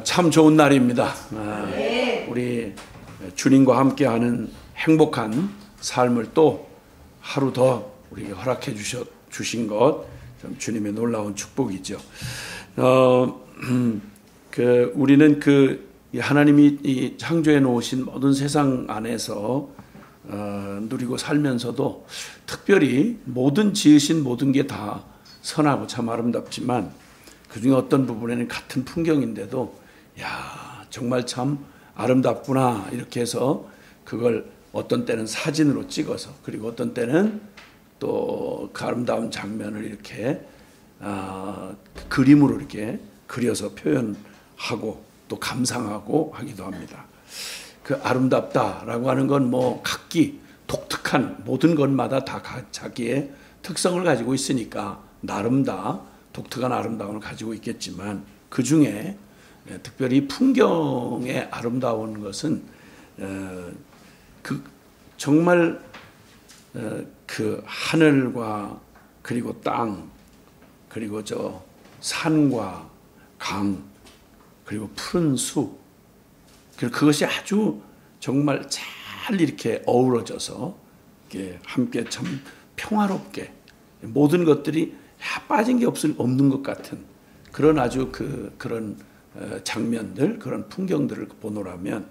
참 좋은 날입니다. 우리 주님과 함께하는 행복한 삶을 또 하루 더 우리에게 허락해 주신 것, 좀 주님의 놀라운 축복이죠. 우리는 하나님이 이 창조해 놓으신 모든 세상 안에서 누리고 살면서도 특별히 모든 지으신 모든 게 다 선하고 참 아름답지만 그중에 어떤 부분에는 같은 풍경인데도 정말 참 아름답구나 이렇게 해서 그걸 어떤 때는 사진으로 찍어서, 그리고 어떤 때는 또 그 아름다운 장면을 이렇게 그림으로 이렇게 그려서 표현하고 또 감상하고 하기도 합니다. 그 아름답다라고 하는 건 각기 독특한 모든 것마다 다 자기의 특성을 가지고 있으니까 나름 다 독특한 아름다움을 가지고 있겠지만, 그 중에 특별히 풍경의 아름다운 것은 정말 그 하늘과 그리고 땅, 그리고 저 산과 강, 그리고 푸른 숲, 그것이 아주 정말 잘 이렇게 어우러져서 함께 참 평화롭게 모든 것들이 빠진 게 없는 것 같은 그런 아주 그런 장면들, 그런 풍경들을 보노라면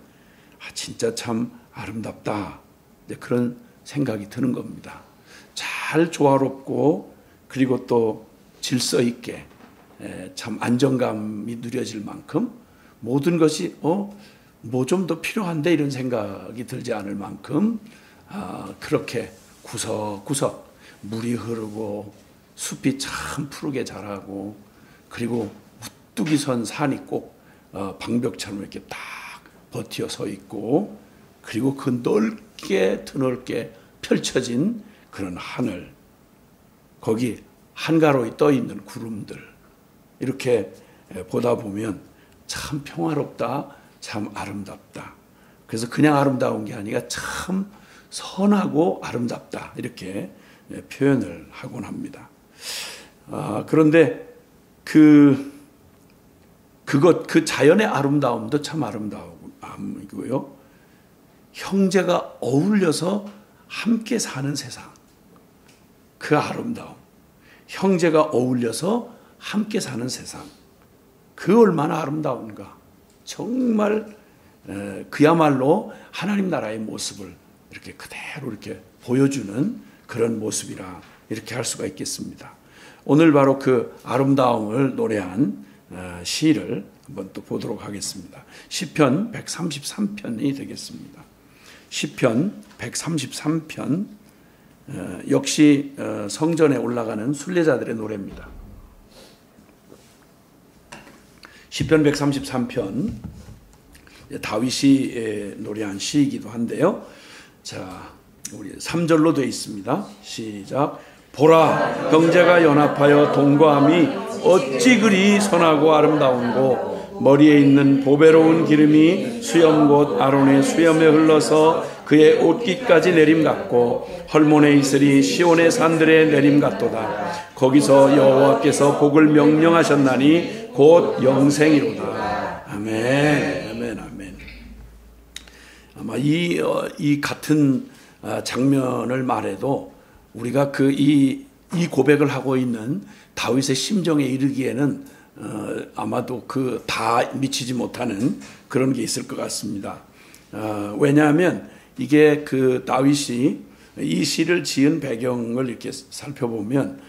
진짜 참 아름답다, 그런 생각이 드는 겁니다. 잘 조화롭고 그리고 또 질서 있게 참 안정감이 누려질 만큼 모든 것이 뭐 좀 더 필요한데 이런 생각이 들지 않을 만큼 그렇게 구석구석 물이 흐르고 숲이 참 푸르게 자라고, 그리고 우뚝이 선 산이 꼭 방벽처럼 이렇게 딱 버티어 서 있고, 그리고 그 넓게 드넓게 펼쳐진 그런 하늘, 거기 한가로이 떠 있는 구름들, 이렇게 보다 보면 참 평화롭다, 참 아름답다. 그래서 그냥 아름다운 게 아니라 참 선하고 아름답다, 이렇게 표현을 하곤 합니다. 그런데 그 자연의 아름다움도 참 아름다움이고요. 형제가 어울려서 함께 사는 세상, 그 아름다움, 형제가 어울려서 함께 사는 세상, 그 얼마나 아름다운가. 정말 그야말로 하나님 나라의 모습을 이렇게 그대로 이렇게 보여주는 그런 모습이라 이렇게 할 수가 있겠습니다. 오늘 바로 그 아름다움을 노래한 시를 한번 또 보도록 하겠습니다. 시편 133편이 되겠습니다. 시편 133편, 역시 성전에 올라가는 순례자들의 노래입니다. 시편 133편, 다윗이 노래한 시이기도 한데요. 자, 우리 3절로 되어 있습니다. 시작. 보라, 형제가 연합하여 동거함이 어찌 그리 선하고 아름다운고, 머리에 있는 보배로운 기름이 수염 곧 아론의 수염에 흘러서 그의 옷깃까지 내림 같고, 헐몬의 이슬이 시온의 산들에 내림 같도다. 거기서 여호와께서 복을 명령하셨나니 곧 영생이로다. 아멘, 아멘, 아멘. 아마 이 같은 장면을 말해도 우리가 이 고백을 하고 있는 다윗의 심정에 이르기에는 아마도 다 미치지 못하는 그런 게 있을 것 같습니다. 왜냐하면 이게 다윗이 이 시를 지은 배경을 이렇게 살펴보면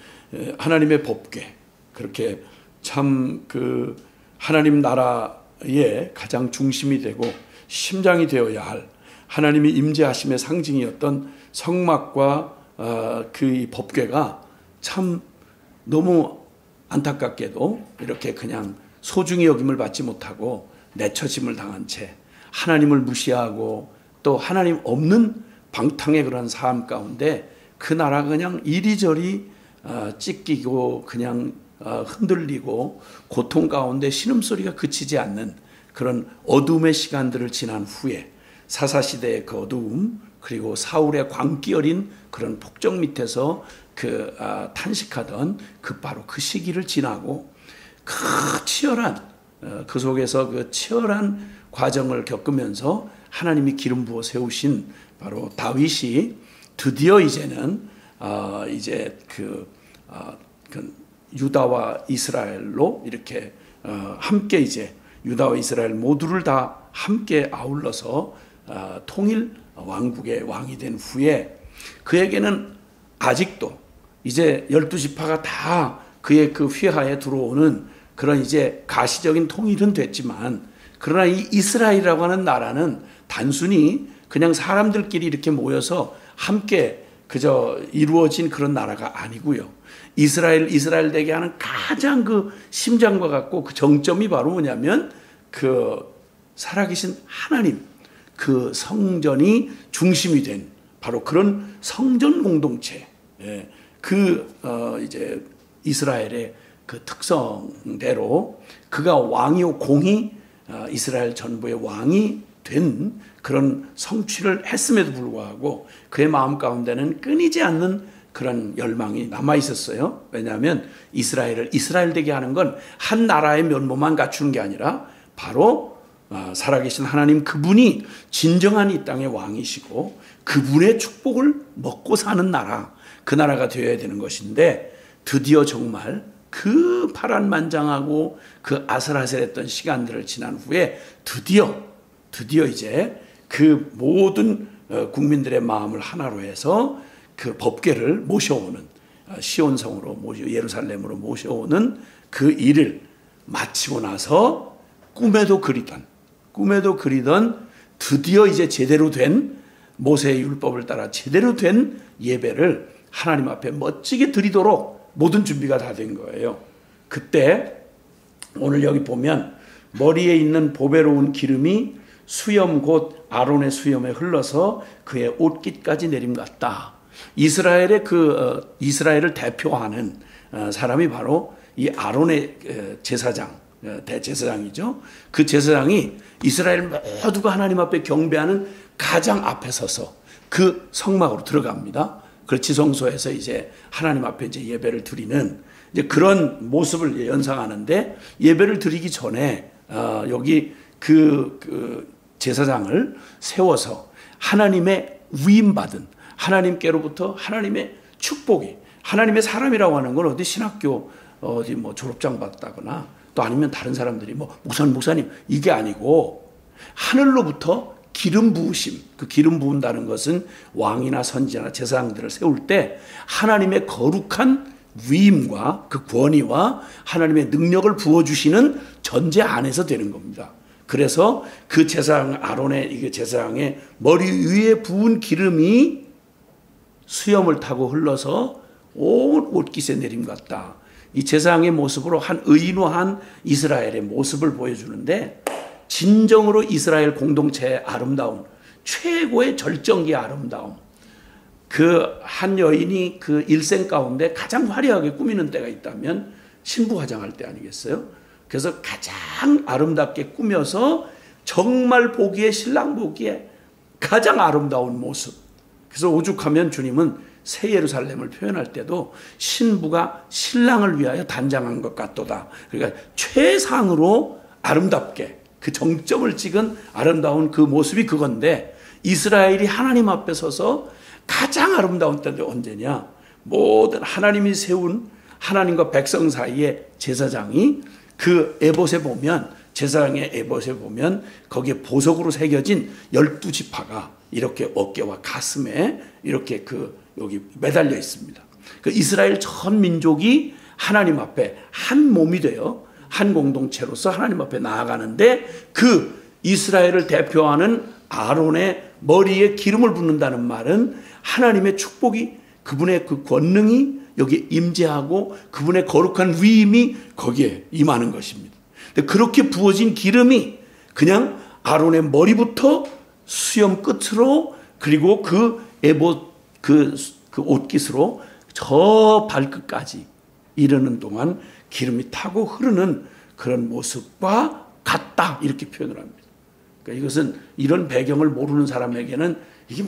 하나님의 법궤, 그렇게 참 하나님 나라의 가장 중심이 되고 심장이 되어야 할 하나님이 임재하심의 상징이었던 성막과 그 법궤가 참 너무 안타깝게도 이렇게 그냥 소중히 여김을 받지 못하고 내처짐을 당한 채 하나님을 무시하고 또 하나님 없는 방탕의 그런 삶 가운데 그 나라가 그냥 이리저리 찢기고 그냥 흔들리고 고통 가운데 신음소리가 그치지 않는 그런 어둠의 시간들을 지난 후에 사사시대의 그 어두움, 그리고 사울의 광기 어린 그런 폭정 밑에서 탄식하던 바로 그 시기를 지나고 그 치열한 그 속에서 그 치열한 과정을 겪으면서 하나님이 기름 부어 세우신 바로 다윗이 드디어 이제는 이제 그 유다와 이스라엘로 이렇게 함께 이제 유다와 이스라엘 모두를 다 함께 아울러서 통일 왕국의 왕이 된 후에 그에게는 아직도 이제 12지파가 다 그의 그 휘하에 들어오는 그런 이제 가시적인 통일은 됐지만 그러나 이 이스라엘이라고 하는 나라는 단순히 그냥 사람들끼리 이렇게 모여서 함께 그저 이루어진 그런 나라가 아니고요. 이스라엘 되게 하는 가장 그 심장과 같고 그 정점이 바로 뭐냐면 그 살아계신 하나님 그 성전이 중심이 된 바로 그런 성전 공동체 이제 이스라엘의 그 특성대로 그가 왕이요 공이 이스라엘 전부의 왕이 된 그런 성취를 했음에도 불구하고 그의 마음 가운데는 끊이지 않는 그런 열망이 남아 있었어요. 왜냐하면 이스라엘 되게 하는 건 한 나라의 면모만 갖추는 게 아니라 바로 살아계신 하나님 그분이 진정한 이 땅의 왕이시고 그분의 축복을 먹고 사는 나라, 그 나라가 되어야 되는 것인데 드디어 정말 그 파란만장하고 그 아슬아슬했던 시간들을 지난 후에 드디어 이제 그 모든 국민들의 마음을 하나로 해서 그 법궤를 모셔오는 시온성으로 예루살렘으로 모셔오는 그 일을 마치고 나서 꿈에도 그리던 드디어 이제 제대로 된 모세의 율법을 따라 제대로 된 예배를 하나님 앞에 멋지게 드리도록 모든 준비가 다 된 거예요. 그때 오늘 여기 보면 머리에 있는 보배로운 기름이 수염 곧 아론의 수염에 흘러서 그의 옷깃까지 내림 같다. 이스라엘을 대표하는 사람이 바로 이 아론의 제사장, 대제사장이죠. 그 제사장이 이스라엘 모두가 하나님 앞에 경배하는 가장 앞에 서서 그 성막으로 들어갑니다. 그 지성소에서 이제 하나님 앞에 이제 예배를 드리는 이제 그런 모습을 연상하는데 예배를 드리기 전에 여기 그 제사장을 세워서 하나님의 위임받은 하나님께로부터 하나님의 축복이 하나님의 사람이라고 하는 건 어디 신학교 어디 뭐 졸업장 받다거나 또 아니면 다른 사람들이 뭐 목사님 이게 아니고 하늘로부터 기름 부으심, 그 기름 부은다는 것은 왕이나 선지자나 제사장들을 세울 때 하나님의 거룩한 위임과 그 권위와 하나님의 능력을 부어주시는 전제 안에서 되는 겁니다. 그래서 그 제사장 아론의 이 제사장의 머리 위에 부은 기름이 수염을 타고 흘러서 온 옷깃에 내림 같다. 이 제사장의 모습으로 한 의인화한 이스라엘의 모습을 보여주는데 진정으로 이스라엘 공동체의 아름다움, 최고의 절정기의 아름다움. 그 한 여인이 그 일생 가운데 가장 화려하게 꾸미는 때가 있다면 신부 화장할 때 아니겠어요? 그래서 가장 아름답게 꾸며서 정말 신랑 보기에 가장 아름다운 모습. 그래서 오죽하면 주님은 새 예루살렘을 표현할 때도 신부가 신랑을 위하여 단장한 것 같도다. 그러니까 최상으로 아름답게 그 정점을 찍은 아름다운 그 모습이 그건데 이스라엘이 하나님 앞에 서서 가장 아름다운 때도 언제냐? 모든 하나님이 세운 하나님과 백성 사이에 제사장이 그 에봇에 보면 제사장의 에봇에 보면 거기에 보석으로 새겨진 12지파가 이렇게 어깨와 가슴에 이렇게 여기 매달려 있습니다. 그 이스라엘 전 민족이 하나님 앞에 한 몸이 되어 한 공동체로서 하나님 앞에 나아가는데 그 이스라엘을 대표하는 아론의 머리에 기름을 붓는다는 말은 하나님의 축복이 그분의 그 권능이 여기에 임재하고 그분의 거룩한 위임이 거기에 임하는 것입니다. 그렇게 부어진 기름이 그냥 아론의 머리부터 수염 끝으로 그리고 그 에봇 그 옷깃으로 저 발끝까지 이르는 동안 기름이 타고 흐르는 그런 모습과 같다 이렇게 표현을 합니다. 그러니까 이것은 이런 배경을 모르는 사람에게는 이게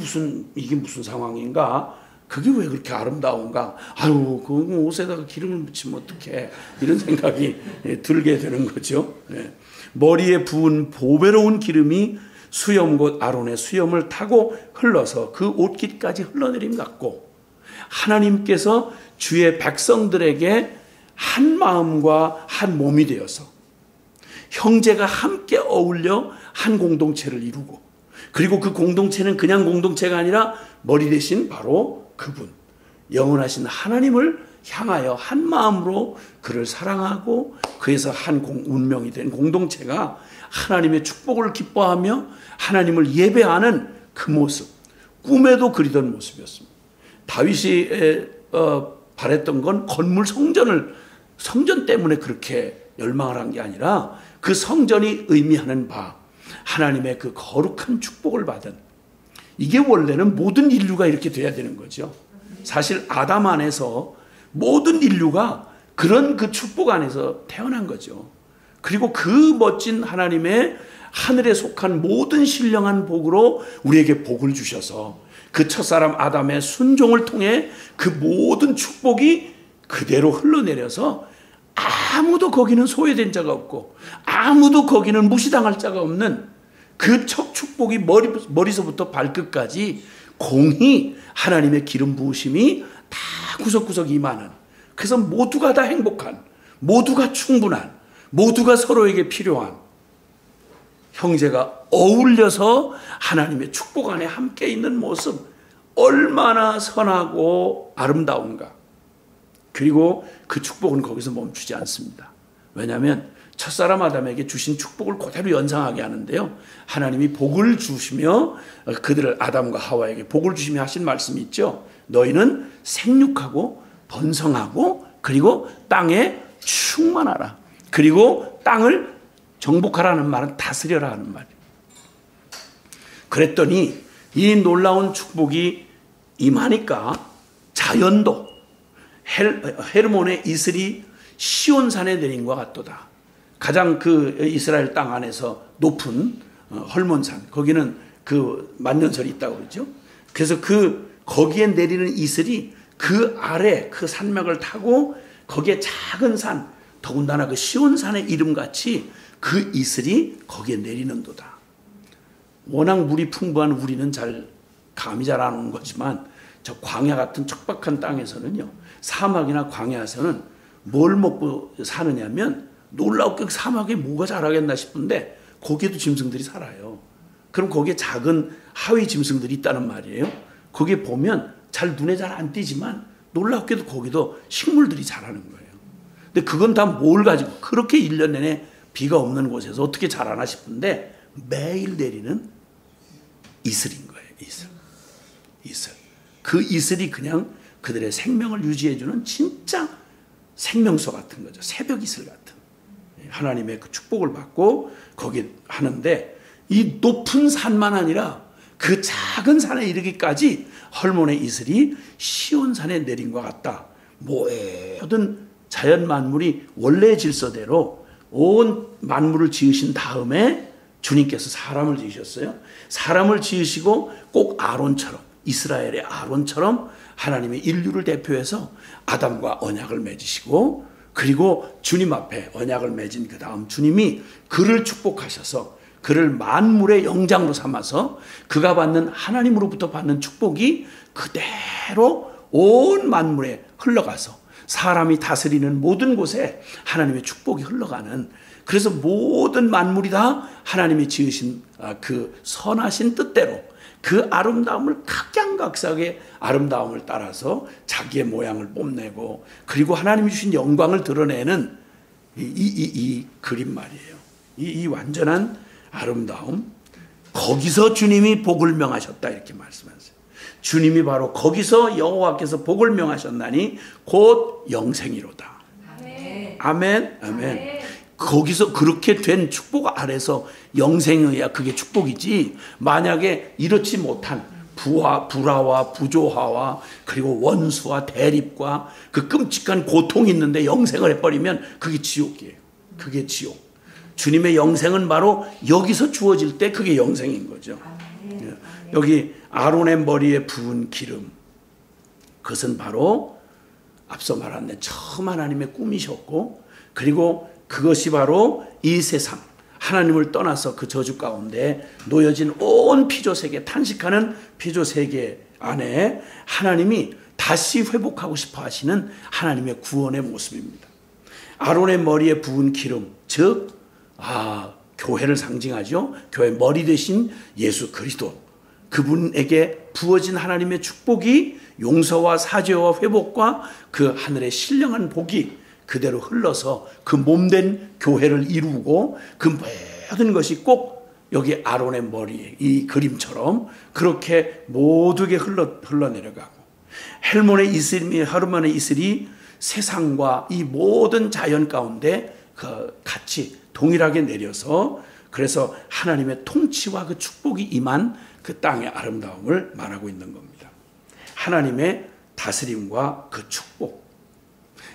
무슨 상황인가? 그게 왜 그렇게 아름다운가? 아유, 그 옷에다가 기름을 묻히면 어떡해? 이런 생각이 들게 되는 거죠. 머리에 부은 보배로운 기름이 수염 곧 아론의 수염을 타고 흘러서 그 옷깃까지 흘러내림 같고, 하나님께서 주의 백성들에게 한 마음과 한 몸이 되어서 형제가 함께 어울려 한 공동체를 이루고, 그리고 그 공동체는 그냥 공동체가 아니라 머리 대신 바로 그분, 영원하신 하나님을 향하여 한 마음으로 그를 사랑하고 그에서 한 운명이 된 공동체가 하나님의 축복을 기뻐하며 하나님을 예배하는 그 모습, 꿈에도 그리던 모습이었습니다. 다윗이 바랬던 건 건물 성전 때문에 그렇게 열망을 한 게 아니라 그 성전이 의미하는 바, 하나님의 그 거룩한 축복을 받은, 이게 원래는 모든 인류가 이렇게 돼야 되는 거죠. 사실 아담 안에서 모든 인류가 그런 그 축복 안에서 태어난 거죠. 그리고 그 멋진 하나님의 하늘에 속한 모든 신령한 복으로 우리에게 복을 주셔서 그 첫사람 아담의 순종을 통해 그 모든 축복이 그대로 흘러내려서 아무도 거기는 소외된 자가 없고 아무도 거기는 무시당할 자가 없는 그 첫 축복이 머리서부터 발끝까지 공히 하나님의 기름 부으심이 다 구석구석 임하는, 그래서 모두가 다 행복한, 모두가 충분한, 모두가 서로에게 필요한 형제가 어울려서 하나님의 축복 안에 함께 있는 모습, 얼마나 선하고 아름다운가. 그리고 그 축복은 거기서 멈추지 않습니다. 왜냐하면 첫사람 아담에게 주신 축복을 그대로 연상하게 하는데요, 하나님이 복을 주시며 그들을, 아담과 하와에게 복을 주시며 하신 말씀이 있죠. 너희는 생육하고 번성하고 그리고 땅에 충만하라. 그리고 땅을 정복하라는 말은 다스려라 하는 말이에요. 그랬더니 이 놀라운 축복이 임하니까 자연도 헤르몬의 이슬이 시온산에 내린 것 같도다. 가장 그 이스라엘 땅 안에서 높은 헐몬산, 거기는 그 만년설이 있다고 그러죠. 그래서 거기에 내리는 이슬이 그 아래 그 산맥을 타고 거기에 작은 산, 더군다나 그 시온산의 이름같이 그 이슬이 거기에 내리는도다. 워낙 물이 풍부한 우리는 감이 잘 안 오는 거지만 저 광야 같은 척박한 땅에서는요, 사막이나 광야에서는 뭘 먹고 사느냐면, 놀랍게 사막에 뭐가 자라겠나 싶은데 거기에도 짐승들이 살아요. 그럼 거기에 작은 하위 짐승들이 있다는 말이에요. 거기에 보면 눈에 잘 안 띄지만 놀랍게도 거기도 식물들이 자라는 거예요. 근데 그건 다 뭘 가지고, 그렇게 1년 내내 비가 없는 곳에서 어떻게 자라나 싶은데 매일 내리는 이슬인 거예요. 이슬. 그 이슬이 그냥 그들의 생명을 유지해주는 진짜 생명수 같은 거죠. 새벽 이슬 같은. 하나님의 그 축복을 받고 거기 하는데, 이 높은 산만 아니라 그 작은 산에 이르기까지 헐몬의 이슬이 시온산에 내린 것 같다. 모든 자연 만물이 원래의 질서대로 온 만물을 지으신 다음에 주님께서 사람을 지으셨어요. 사람을 지으시고 꼭 아론처럼, 이스라엘의 아론처럼 하나님의 인류를 대표해서 아담과 언약을 맺으시고, 그리고 주님 앞에 언약을 맺은 그 다음 주님이 그를 축복하셔서 그를 만물의 영장으로 삼아서 그가 받는, 하나님으로부터 받는 축복이 그대로 온 만물에 흘러가서 사람이 다스리는 모든 곳에 하나님의 축복이 흘러가는, 그래서 모든 만물이 다 하나님이 지으신 그 선하신 뜻대로 그 아름다움을, 각양각색의 아름다움을 따라서 자기의 모양을 뽐내고, 그리고 하나님이 주신 영광을 드러내는 이 그림 말이에요. 이 완전한 아름다움, 거기서 주님이 복을 명하셨다 이렇게 말씀하세요. 주님이 바로 거기서 여호와께서 복을 명하셨나니 곧 영생이로다. 아멘. 아멘. 아멘. 거기서 그렇게 된 축복 아래서 영생이야 그게 축복이지, 만약에 이렇지 못한 불화와 부조화와 그리고 원수와 대립과 그 끔찍한 고통이 있는데 영생을 해버리면 그게 지옥이에요. 그게 지옥. 주님의 영생은 바로 여기서 주어질 때 그게 영생인 거죠. 여기 아론의 머리에 부은 기름, 그것은 바로 앞서 말한 데 처음 하나님의 꿈이셨고, 그리고 그것이 바로 이 세상, 하나님을 떠나서 그 저주 가운데 놓여진 온 피조세계, 탄식하는 피조세계 안에 하나님이 다시 회복하고 싶어 하시는 하나님의 구원의 모습입니다. 아론의 머리에 부은 기름, 즉 교회를 상징하죠. 교회 머리 되신 예수 그리스도, 그분에게 부어진 하나님의 축복이 용서와 사죄와 회복과 그 하늘의 신령한 복이 그대로 흘러서 그 몸된 교회를 이루고, 그 모든 것이 꼭 여기 아론의 머리에 이 그림처럼 그렇게 모두게 흘러내려가고, 헬몬의 이슬이 세상과 이 모든 자연 가운데 같이 동일하게 내려서, 그래서 하나님의 통치와 그 축복이 임한 그 땅의 아름다움을 말하고 있는 겁니다. 하나님의 다스림과 그 축복,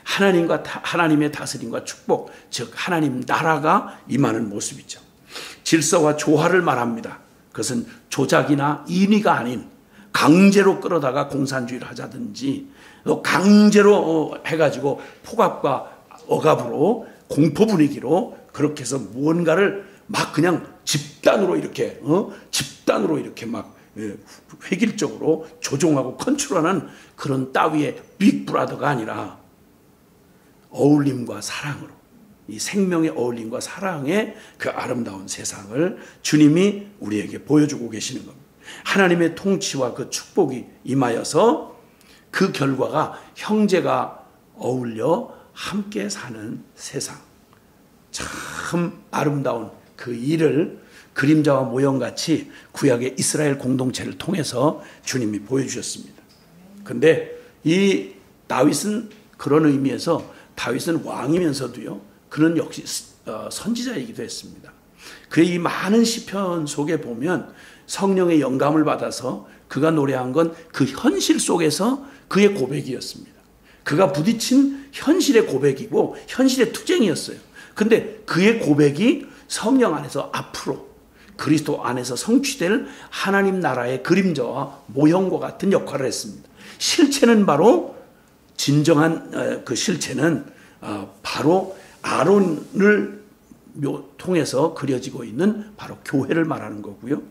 하나님의 다스림과 축복, 즉 하나님 나라가 임하는 모습이죠. 질서와 조화를 말합니다. 그것은 조작이나 인위가 아닌 강제로 끌어다가 공산주의를 하자든지, 또 강제로 해가지고 폭압과 억압으로 공포 분위기로 그렇게 해서 무언가를 막 그냥 집단으로 이렇게 막 획일적으로 조종하고 컨트롤하는 그런 따위의 빅브라더가 아니라 어울림과 사랑으로, 이 생명의 어울림과 사랑의 그 아름다운 세상을 주님이 우리에게 보여주고 계시는 겁니다. 하나님의 통치와 그 축복이 임하여서 그 결과가 형제가 어울려 함께 사는 세상, 참 아름다운 그 일을 그림자와 모형같이 구약의 이스라엘 공동체를 통해서 주님이 보여주셨습니다. 그런데 이 다윗은 그런 의미에서, 다윗은 왕이면서도요, 그는 역시 선지자이기도 했습니다. 그의 이 많은 시편 속에 보면 성령의 영감을 받아서 그가 노래한 건 그 현실 속에서 그의 고백이었습니다. 그가 부딪힌 현실의 고백이고 현실의 투쟁이었어요. 근데 그의 고백이 성령 안에서 앞으로 그리스도 안에서 성취될 하나님 나라의 그림자와 모형과 같은 역할을 했습니다. 실체는 바로, 진정한 그 실체는 바로 아론을 통해서 그려지고 있는 바로 교회를 말하는 거고요.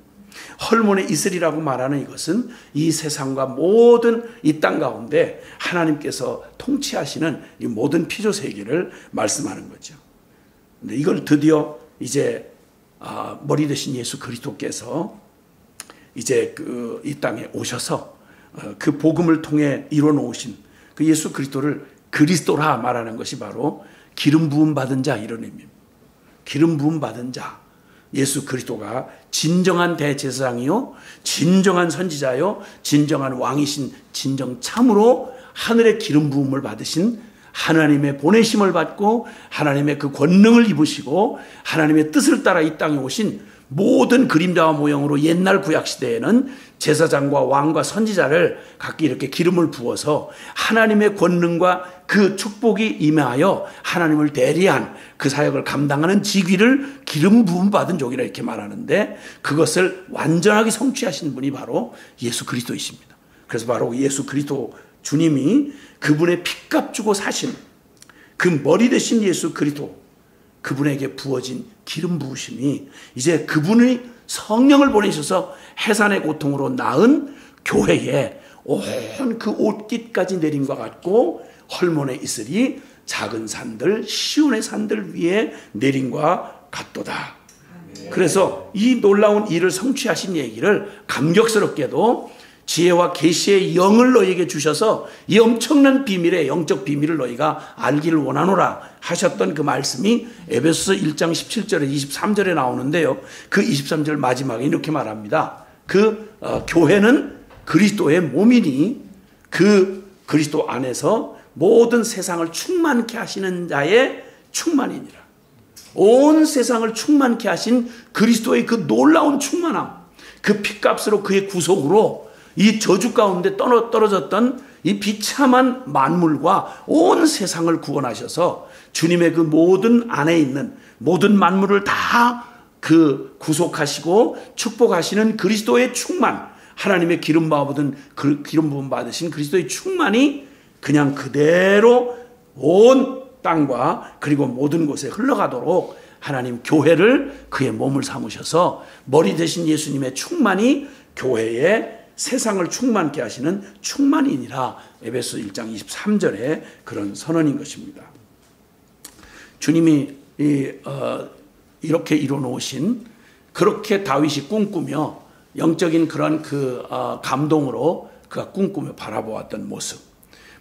헐몬의 이슬이라고 말하는 이것은 이 세상과 모든 이 땅 가운데 하나님께서 통치하시는 이 모든 피조 세계를 말씀하는 거죠. 근데 이걸 드디어 이제 머리 되신 예수 그리스도께서 이제 이 땅에 오셔서 그 복음을 통해 이뤄 놓으신 그 예수 그리스도를 그리스도라 말하는 것이 바로 기름 부음 받은 자, 이런 의미입니다. 기름 부음 받은 자, 예수 그리스도가 진정한 대제사장이요, 진정한 선지자요, 진정한 왕이신, 진정 참으로 하늘의 기름 부음을 받으신, 하나님의 보내심을 받고 하나님의 그 권능을 입으시고 하나님의 뜻을 따라 이 땅에 오신 모든 그림자와 모형으로 옛날 구약시대에는 제사장과 왕과 선지자를 각기 이렇게 기름을 부어서 하나님의 권능과 그 축복이 임하여 하나님을 대리한 그 사역을 감당하는 직위를 기름 부음 받은 종이라 이렇게 말하는데, 그것을 완전하게 성취하신 분이 바로 예수 그리스도이십니다. 그래서 바로 예수 그리스도 주님이 그분의 핏값 주고 사신 그 머리 되신 예수 그리스도, 그분에게 부어진 기름 부으심이 이제 그분의 성령을 보내셔서 해산의 고통으로 낳은 교회에 온 그 옷깃까지 내림과 같고, 헐몬의 이슬이 작은 산들, 시온의 산들 위에 내림과 같도다. 그래서 이 놀라운 일을 성취하신 얘기를 감격스럽게도 지혜와 계시의 영을 너희에게 주셔서 이 엄청난 비밀의 영적 비밀을 너희가 알기를 원하노라 하셨던 그 말씀이 에베소서 1장 17절에 23절에 나오는데요. 그 23절 마지막에 이렇게 말합니다. 교회는 그리스도의 몸이니 그 그리스도 안에서 모든 세상을 충만케 하시는 자의 충만이니라. 온 세상을 충만케 하신 그리스도의 그 놀라운 충만함, 그 핏값으로 그의 구속으로 이 저주 가운데 떨어졌던 이 비참한 만물과 온 세상을 구원하셔서 주님의 그 모든 안에 있는 모든 만물을 다 그 구속하시고 축복하시는 그리스도의 충만, 하나님의 기름 부음 받으신 그리스도의 충만이 그냥 그대로 온 땅과 그리고 모든 곳에 흘러가도록 하나님 교회를 그의 몸을 삼으셔서 머리 대신 예수님의 충만이 교회에 세상을 충만케 하시는 충만이니라. 에베소 1장 23절에 그런 선언인 것입니다. 주님이 이렇게 이뤄놓으신, 그렇게 다윗이 꿈꾸며 영적인 그런 감동으로 그가 꿈꾸며 바라보았던 모습.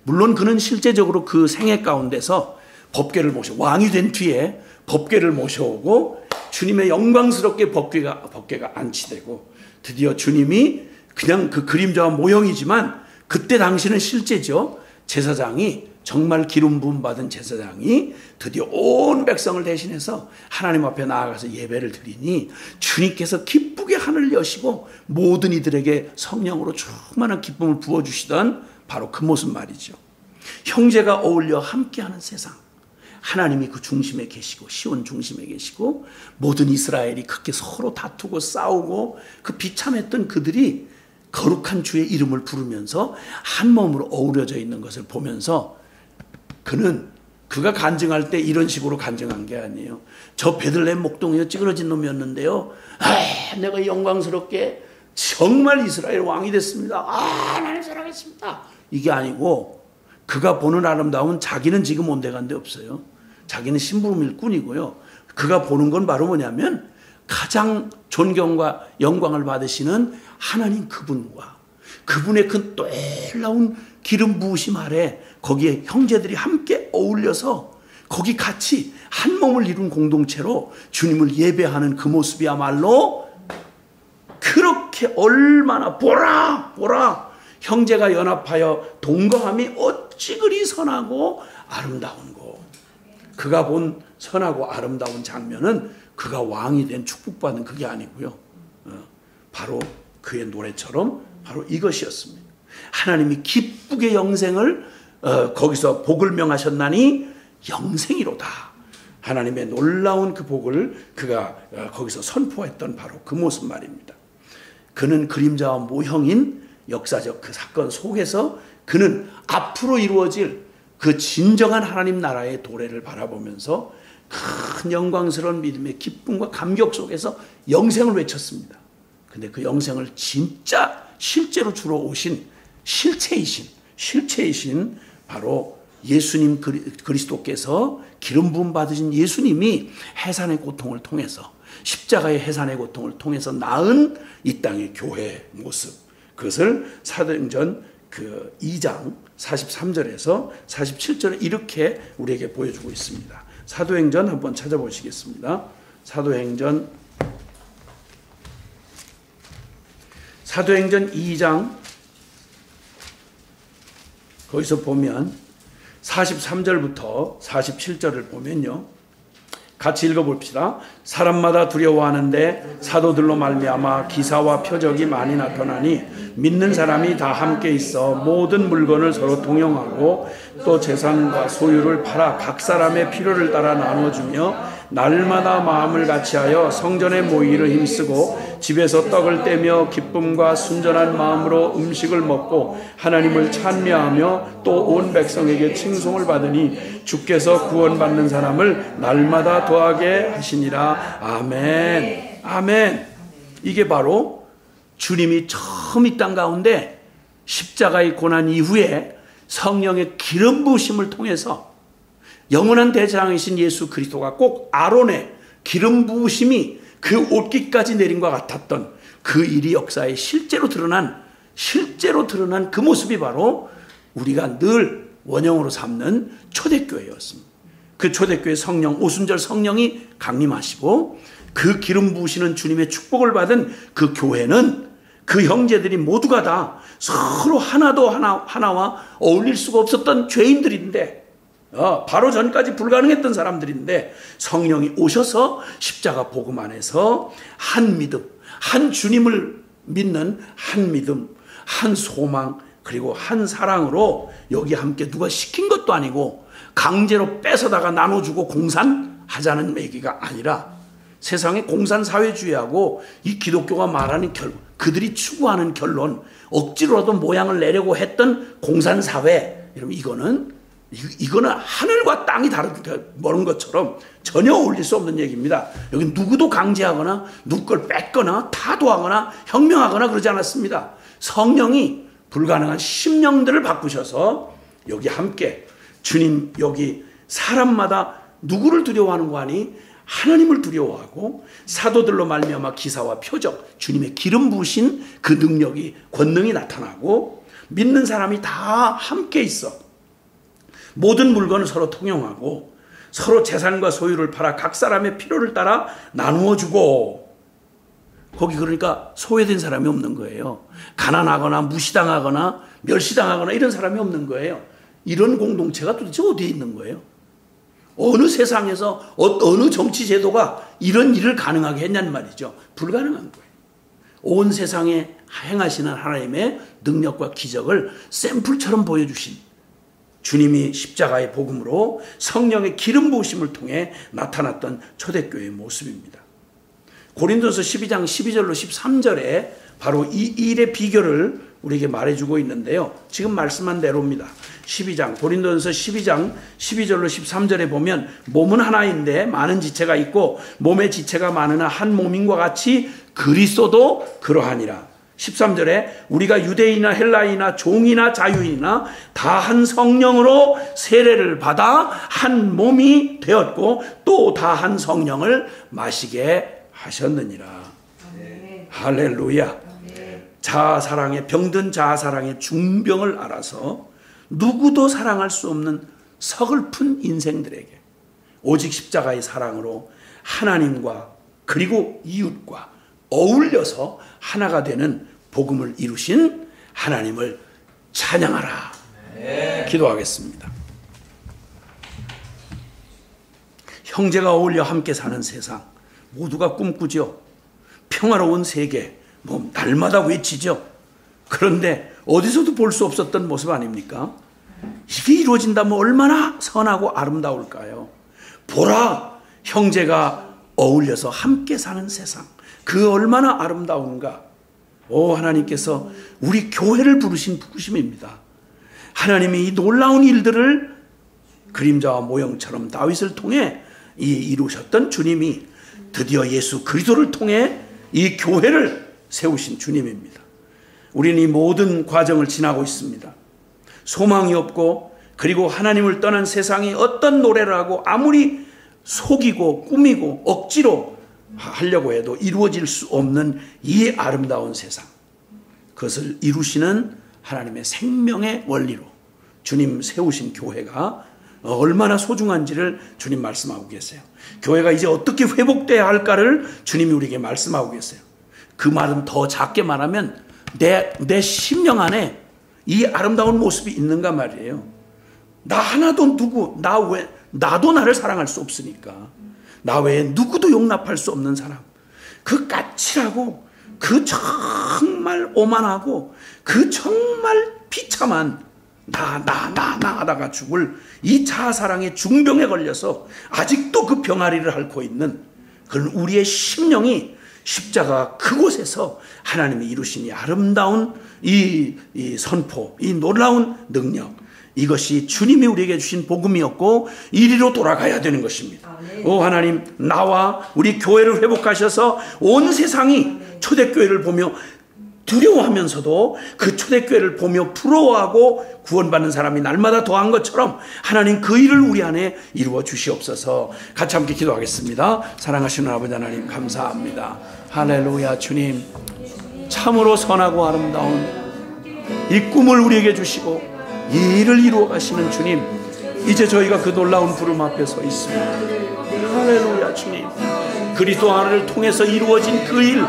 물론 그는 실제적으로 그 생애 가운데서 법궤를 왕이 된 뒤에 법궤를 모셔오고 주님의 영광스럽게 법궤가 안치되고 드디어 주님이 그냥 그 그림자와 모형이지만 그때 당시는 실제죠. 제사장이, 정말 기름 부음 받은 제사장이 드디어 온 백성을 대신해서 하나님 앞에 나아가서 예배를 드리니 주님께서 기쁘게 하늘을 여시고 모든 이들에게 성령으로 충만한 기쁨을 부어주시던 바로 그 모습 말이죠. 형제가 어울려 함께하는 세상, 하나님이 그 중심에 계시고 시온 중심에 계시고 모든 이스라엘이 그렇게 서로 다투고 싸우고 그 비참했던 그들이 거룩한 주의 이름을 부르면서 한 몸으로 어우러져 있는 것을 보면서 그가 간증할 때 이런 식으로 간증한 게 아니에요. 저 베들레헴 목동에 찌그러진 놈이었는데요, 내가 영광스럽게 정말 이스라엘 왕이 됐습니다. 나를 사랑했습니다. 이게 아니고 그가 보는 아름다움은 자기는 지금 온데간데 없어요. 자기는 심부름일 뿐이고요. 그가 보는 건 바로 뭐냐면 가장 존경과 영광을 받으시는 하나님 그분과 그분의 그 놀라운 기름 부으심 아래 거기에 형제들이 함께 어울려서 거기 같이 한 몸을 이룬 공동체로 주님을 예배하는 그 모습이야말로 그렇게 얼마나 보라 형제가 연합하여 동거함이 어찌 그리 선하고 아름다운고. 그가 본 선하고 아름다운 장면은 그가 왕이 된 축복받은 그게 아니고요. 바로 그의 노래처럼 바로 이것이었습니다. 하나님이 기쁘게 영생을 거기서 복을 명하셨나니 영생이로다. 하나님의 놀라운 그 복을 그가 거기서 선포했던 바로 그 모습 말입니다. 그는 그림자와 모형인 역사적 그 사건 속에서 그는 앞으로 이루어질 그 진정한 하나님 나라의 도래를 바라보면서 큰 영광스러운 믿음의 기쁨과 감격 속에서 영생을 외쳤습니다. 근데 그 영생을 진짜 실제로 주러 오신 실체이신 바로 예수님 그리스도께서 기름 부음 받으신 예수님이 해산의 고통을 통해서, 십자가의 해산의 고통을 통해서 낳은 이 땅의 교회의 모습, 그것을 사도행전 2장 43절에서 47절에 이렇게 우리에게 보여주고 있습니다. 사도행전 한번 찾아보시겠습니다. 사도행전 2장 거기서 보면 43절부터 47절을 보면요, 같이 읽어봅시다. 사람마다 두려워하는데 사도들로 말미암아 기사와 표적이 많이 나타나니 믿는 사람이 다 함께 있어 모든 물건을 서로 동용하고 또 재산과 소유를 팔아 각 사람의 필요를 따라 나눠주며 날마다 마음을 같이하여 성전에 모이기를 힘쓰고 집에서 떡을 떼며 기쁨과 순전한 마음으로 음식을 먹고 하나님을 찬미하며 또 온 백성에게 칭송을 받으니 주께서 구원받는 사람을 날마다 더하게 하시니라. 아멘. 아멘. 이게 바로 주님이 처음 이 땅 가운데 십자가의 고난 이후에 성령의 기름 부으심을 통해서 영원한 대장이신 예수 그리스도가 꼭 아론의 기름 부으심이 그 옷깃까지 내린 것 같았던 그 일이 역사에 실제로 드러난 그 모습이 바로 우리가 늘 원형으로 삼는 초대교회였습니다. 그 초대교회 성령, 오순절 성령이 강림하시고 그 기름 부으시는 주님의 축복을 받은 그 교회는 그 형제들이 모두가 다 서로 하나와 어울릴 수가 없었던 죄인들인데, 바로 전까지 불가능했던 사람들인데 성령이 오셔서 십자가 복음 안에서 한 믿음, 한 주님을 믿는 한 믿음, 한 소망, 그리고 한 사랑으로 여기 함께 누가 시킨 것도 아니고 강제로 뺏어다가 나눠주고 공산하자는 얘기가 아니라 세상의 공산사회주의하고 이 기독교가 말하는 그들이 추구하는 결론, 억지로라도 모양을 내려고 했던 공산사회, 여러분 이거는 하늘과 땅이 멀은 것처럼 전혀 어울릴 수 없는 얘기입니다. 여기 누구도 강제하거나 누구 걸 뺏거나 타도하거나 혁명하거나 그러지 않았습니다. 성령이 불가능한 심령들을 바꾸셔서 여기 함께 주님, 여기 사람마다 누구를 두려워하는 거 아니? 하나님을 두려워하고 사도들로 말미암아 기사와 표적, 주님의 기름 부으신 그 능력이, 권능이 나타나고 믿는 사람이 다 함께 있어 모든 물건을 서로 통용하고 서로 재산과 소유를 팔아 각 사람의 필요를 따라 나누어 주고, 거기 그러니까 소외된 사람이 없는 거예요. 가난하거나 무시당하거나 멸시당하거나 이런 사람이 없는 거예요. 이런 공동체가 도대체 어디에 있는 거예요? 어느 세상에서 어느 정치 제도가 이런 일을 가능하게 했냐는 말이죠. 불가능한 거예요. 온 세상에 행하시는 하나님의 능력과 기적을 샘플처럼 보여주신 주님이 십자가의 복음으로 성령의 기름 부으심을 통해 나타났던 초대교회의 모습입니다. 고린도서 12장 12절로 13절에 바로 이 일의 비결을 우리에게 말해주고 있는데요. 지금 말씀한 대로입니다. 고린도전서 12장 12절로 13절에 보면 몸은 하나인데 많은 지체가 있고 몸의 지체가 많으나 한 몸인과 같이 그리스도도 그러하니라. 13절에 우리가 유대인이나 헬라인이나 종이나 자유인이나 다 한 성령으로 세례를 받아 한 몸이 되었고 또 다 한 성령을 마시게 하셨느니라. 아멘. 할렐루야. 아멘. 자아사랑의 병든 자아사랑의 중병을 알아서 누구도 사랑할 수 없는 서글픈 인생들에게 오직 십자가의 사랑으로 하나님과 그리고 이웃과 어울려서 하나가 되는 복음을 이루신 하나님을 찬양하라. 네. 기도하겠습니다. 형제가 어울려 함께 사는 세상 모두가 꿈꾸죠. 평화로운 세계 날마다 외치죠. 그런데 어디서도 볼 수 없었던 모습 아닙니까? 이게 이루어진다면 얼마나 선하고 아름다울까요? 보라, 형제가 어울려서 함께 사는 세상, 그 얼마나 아름다운가. 하나님께서 우리 교회를 부르신 부르심입니다. 하나님이 이 놀라운 일들을 그림자와 모형처럼 다윗을 통해 이루셨던 주님이 드디어 예수 그리스도를 통해 이 교회를 세우신 주님입니다. 우리는 이 모든 과정을 지나고 있습니다. 소망이 없고 그리고 하나님을 떠난 세상이 어떤 노래를 하고 아무리 속이고 꾸미고 억지로 하려고 해도 이루어질 수 없는 이 아름다운 세상, 그것을 이루시는 하나님의 생명의 원리로 주님 세우신 교회가 얼마나 소중한지를 주님 말씀하고 계세요. 교회가 이제 어떻게 회복돼야 할까를 주님이 우리에게 말씀하고 계세요. 그 말은 더 작게 말하면 내 심령 안에 이 아름다운 모습이 있는가 말이에요. 나 하나도 나도 나를 사랑할 수 없으니까 나 외에 누구도 용납할 수 없는 사람, 그 까칠하고 그 정말 오만하고 그 정말 비참한 나 하다가 죽을 이 자아사랑의 중병에 걸려서 아직도 그 병아리를 앓고 있는 그런 우리의 심령이 십자가 그곳에서 하나님이 이루신 이 아름다운 이 선포, 이 놀라운 능력, 이것이 주님이 우리에게 주신 복음이었고 이리로 돌아가야 되는 것입니다. 오 하나님, 나와 우리 교회를 회복하셔서 온 세상이 초대교회를 보며 두려워하면서도 그 초대교회를 보며 부러워하고 구원받는 사람이 날마다 더한 것처럼 하나님 그 일을 우리 안에 이루어 주시옵소서. 같이 함께 기도하겠습니다. 사랑하시는 아버지 하나님 감사합니다. 할렐루야. 주님 참으로 선하고 아름다운 이 꿈을 우리에게 주시고 이 일을 이루어 가시는 주님, 이제 저희가 그 놀라운 부름 앞에 서 있습니다. 할렐루야. 주님, 그리스도 안을 통해서 이루어진 그 일,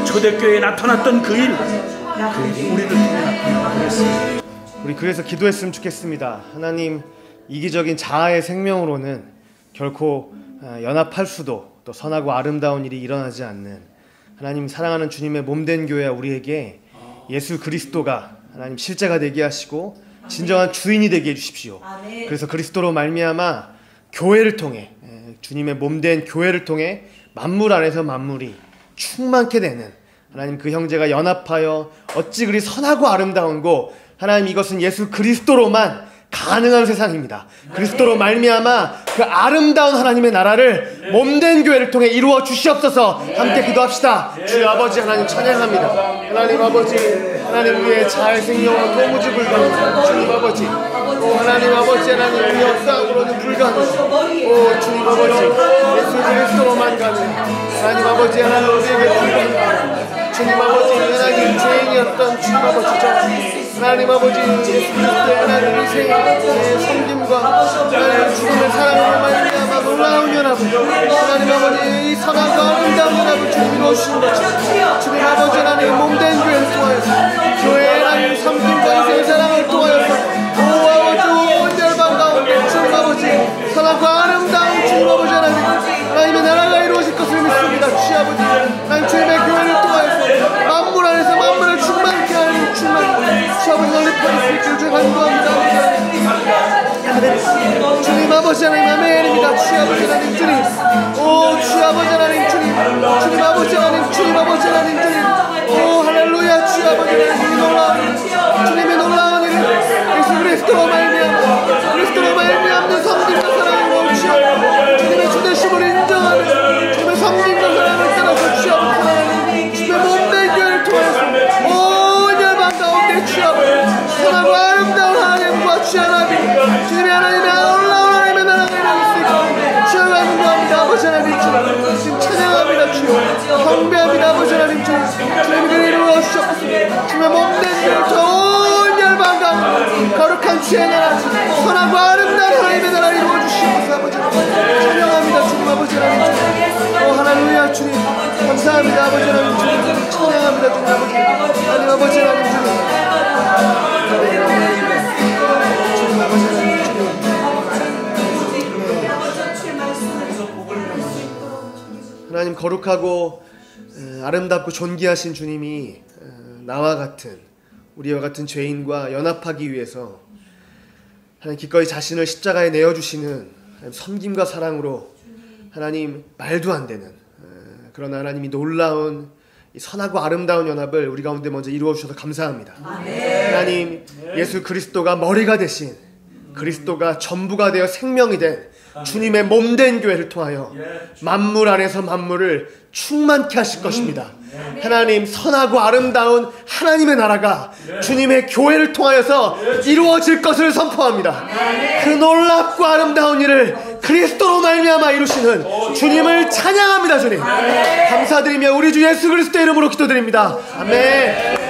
초대교회에 나타났던 그 일, 우리를 통해 나타나겠습니다. 우리 그래서 기도했으면 좋겠습니다. 하나님, 이기적인 자아의 생명으로는 결코 연합할 수도, 또 선하고 아름다운 일이 일어나지 않는 하나님 사랑하는 주님의 몸된 교회와 우리에게 예수 그리스도가 하나님 실제가 되게 하시고 진정한 주인이 되게 해주십시오. 그래서 그리스도로 말미암아 교회를 통해, 주님의 몸된 교회를 통해 만물 안에서 만물이 충만케 되는 하나님 그 형제가 연합하여 어찌 그리 선하고 아름다운고 하나님 이것은 예수 그리스도로만 가능한 세상입니다. 그리스도로 말미암아 그 아름다운 하나님의 나라를 몸된 교회를 통해 이루어 주시옵소서. 함께 기도합시다. 주여 아버지 하나님 찬양합니다. 하나님 아버지 하나님 우리의 자의 생명은 도무지 불가합니다. 주님 아버지 하나님 아버지 하나님 우리 역사으로는 불가합니다. 주님 아버지 예수 그리스도로만 가능합니다. 하나님 아버지 하나님 우리에게 불가합니다. 주님 아버지 하나님 죄인이었던 주님 아버지 하나님 아버지 예수 그리스도의 하나님 인생의 섬김과 하나님 죽음의 사랑으로 말미암아 놀라운 연합을 하나님 아버지 이 선하고 아름다운 연합을 주님 이루어주신 것처럼 주님 아버지 하나님 몸된 교회를 통하여서 교회의 하나님 섬김과 인생의 사랑을 통하여서 아버지 온 열방 가운데 주님 아버지 선하고 아름다운 주님 아버지 하나님의 나라가 이루어질 것을 믿습니다. 주님 아버지 하나님 주님의 교회를 통하여서 만물 안에서 만물을 충만케 하는 주님 아버지 설립할 수 있기를 주 간구합니다. 주님 아버지 하나님 아멘입니다. 주님 아버지 하나님 주님 주님 아버지 하나님 주님 주님 아버지 하나님 주님 아버지 하나님 주님 할렐루야. 주님 아버지 하나님 놀라운 주님의 놀라운 일 예수 그리스도로 말미암아 그리스도로 말미암는 섬김과 사랑으로 주님의 주대심을 인정하는 주님의 섬김과 사랑을 따라서 주님 하나님 주님의 몸된 교회를 통해서 온 열방 가운데 주님 선하고 아름다운 하나님과 주님 하나님 주님의 하나님의 놀라운 하나님의 나라가 이루어질 수 있도록 주님 간구합니다. 아버지 하나님 주님 찬양합니다. 주님 경배합니다. 아버지 하나님 주님 그 이루어 주셨고 주님의 몸된 교회를 온 열방 가운데 거룩한 주의 나라 선하고 아름다운 하나님의 나라 이루어 주시옵소서. 아버지 찬양합니다. 주님 아버지 하나님 주님 할렐루야. 주님 감사합니다. 아버지 하나님 주님 찬양합니다. 주님 아버지 하나님 아버지 하나님 주님 주님 아버지 하나님 주님 하나님 거룩하고 아름답고 존귀하신 주님이 나와 같은 우리와 같은 죄인과 연합하기 위해서 하나님 기꺼이 자신을 십자가에 내어주시는 섬김과 사랑으로 하나님 말도 안 되는 그러나 하나님이 놀라운 이 선하고 아름다운 연합을 우리 가운데 먼저 이루어 주셔서 감사합니다. 하나님 예수 그리스도가 머리가 되신 그리스도가 전부가 되어 생명이 된 주님의 몸된 교회를 통하여 만물 안에서 만물을 충만케 하실 것입니다. 하나님 선하고 아름다운 하나님의 나라가 주님의 교회를 통하여서 이루어질 것을 선포합니다. 그 놀랍고 아름다운 일을 그리스도로 말미암아 이루시는 주님을 찬양합니다. 주님 감사드리며 우리 주 예수 그리스도의 이름으로 기도드립니다. 아멘.